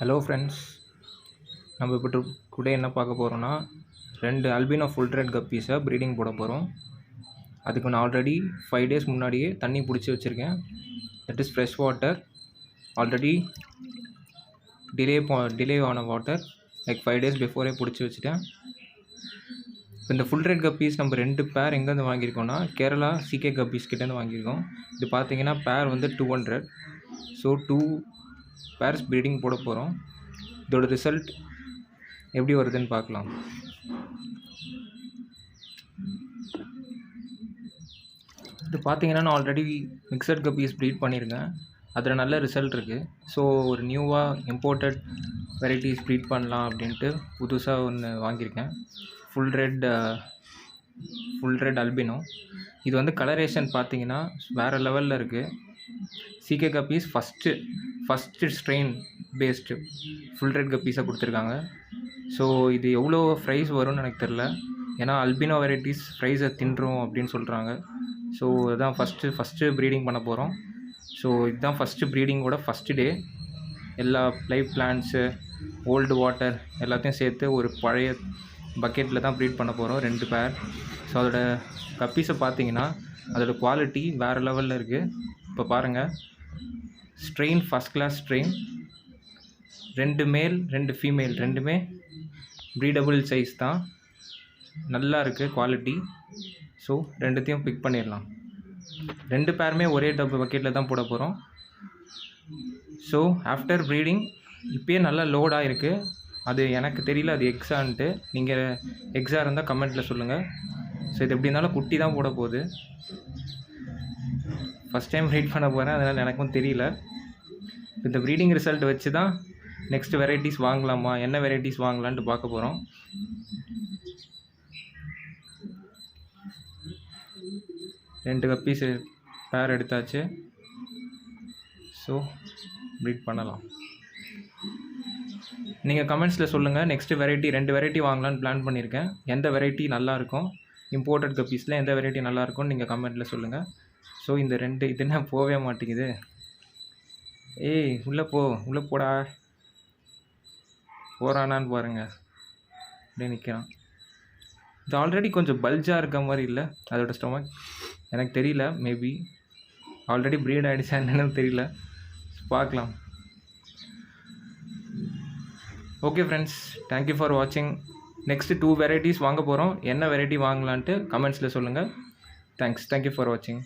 Hello friends, நம்ம இப்போ today என்ன பார்க்க போகிறோன்னா 2 அல்பினோ ஃபுல் ரெட் கப்பீஸை ப்ரீடிங் போட போகிறோம். அதுக்கு நான் ஆல்ரெடி 5 days முன்னாடியே தண்ணி பிடிச்சி வச்சுருக்கேன். That is fresh water. Already delay ஆன வாட்டர் லைக் 5 days பிஃபோரே பிடிச்சி வச்சுட்டேன். இப்போ இந்த ஃபுல் ரெட் கப்பீஸ் நம்ம 2 பேர் எங்கேருந்து வாங்கியிருக்கோன்னா கேரளா சிகே கப்பீஸ் கிட்டேருந்து வாங்கியிருக்கோம். இது பார்த்தீங்கன்னா பேர் வந்து 200. ஸோ 2 பேர்ஸ் ப்ரீடிங் போட போகிறோம். இதோட ரிசல்ட் எப்படி வருதுன்னு பார்க்கலாம். இது பார்த்தீங்கன்னா நான் ஆல்ரெடி மிக்சட் கப்பீஸ் ப்ரீட் பண்ணியிருக்கேன். அதில் நல்ல ரிசல்ட் இருக்குது. ஸோ ஒரு நியூவாக இம்போர்ட்டட் வெரைட்டிஸ் ப்ரீட் பண்ணலாம் அப்படின்ட்டு புதுசாக ஒன்று வாங்கியிருக்கேன். Full red albino. இது வந்து கலரேஷன் பார்த்தீங்கன்னா வேறு லெவலில் இருக்குது. CK guppies first strain based full red கப்பீஸாக கொடுத்துருக்காங்க. ஸோ இது எவ்வளோ ப்ரைஸ் வரும்னு எனக்கு தெரில. ஏன்னா அல்பினோ வெரைட்டிஸ் ப்ரைஸை தின்றும் அப்படின்னு சொல்கிறாங்க. ஸோ இதுதான் ஃபஸ்ட்டு ப்ரீடிங் பண்ண போகிறோம். ஸோ இதுதான் ஃபஸ்ட்டு ப்ரீடிங்கோட ஃபஸ்ட்டு டே. எல்லா லைவ் பிளான்ட்ஸு, ஓல்டு வாட்டர் எல்லாத்தையும் சேர்த்து ஒரு பழைய பக்கெட்டில் தான் ப்ரீட் பண்ண போகிறோம் 2 பேர். ஸோ அதோட கப்பீஸை பார்த்தீங்கன்னா அதோட குவாலிட்டி வேறு லெவலில் இருக்குது. இப்போ பாருங்கள், ஸ்ட்ரெயின் ஃபஸ்ட் கிளாஸ் ஸ்ட்ரெயின். 2 மேல் 2 ஃபீமேல், ரெண்டுமே ப்ரீடபுள் சைஸ் தான். நல்லா இருக்குது குவாலிட்டி. ஸோ 2த்தையும் பிக் பண்ணிடலாம். 2 பேருமே ஒரே பக்கெட்டில் தான் போட போகிறோம். ஸோ ஆஃப்டர் ப்ரீடிங் இப்போயே நல்லா லோடாக இருக்குது. அது எனக்கு தெரியல அது எக்ஸான்ட்டு. நீங்கள் எக்ஸாக இருந்தால் கமெண்ட்டில் சொல்லுங்கள். ஸோ இது எப்படி இருந்தாலும் குட்டி தான் போட போகுது. ஃபஸ்ட் டைம் ப்ரீட் பண்ண போகிறேன், அதனால் எனக்கும் தெரியல. இந்த ப்ரீடிங் ரிசல்ட் வச்சு தான் நெக்ஸ்ட் வெரைட்டிஸ் வாங்கலாமா, என்ன வெரைட்டிஸ் வாங்கலான்ட்டு பார்க்க போகிறோம். ரெண்டு கப்பீஸ் பேர் எடுத்தாச்சு. ஸோ ப்ரீட் பண்ணலாம். நீங்கள் கமெண்ட்ஸில் சொல்லுங்கள். நெக்ஸ்ட்டு வெரைட்டி 2 வெரைட்டி வாங்கலான்னு பிளான் பண்ணியிருக்கேன். எந்த வெரைட்டி நல்லாயிருக்கும், இம்போர்ட்டட் கப்பீஸில் எந்த வெரைட்டி நல்லாயிருக்கும்னு நீங்கள் கமெண்ட்டில் சொல்லுங்கள். ஸோ இந்த 2 இது என்ன போகவே மாட்டேங்குது. ஏய் உள்ளே போடா. போகிறானான்னு பாருங்கள், அப்படியே நிற்கிறான். இது ஆல்ரெடி கொஞ்சம் பல்ஜாக இருக்க மாதிரி இல்லை அதோட ஸ்டொமக். எனக்கு தெரியல, மேபி ஆல்ரெடி ப்ரீட் ஆகிடுச்சா என்னன்னு தெரியல. பார்க்கலாம். ஓகே ஃப்ரெண்ட்ஸ், தேங்க்யூ ஃபார் வாட்சிங். நெக்ஸ்ட்டு 2 வெரைட்டிஸ் வாங்க போகிறோம். என்ன வெரைட்டி வாங்கலான்ட்டு கமெண்ட்ஸில் சொல்லுங்கள். தேங்க்யூ ஃபார் வாட்சிங்.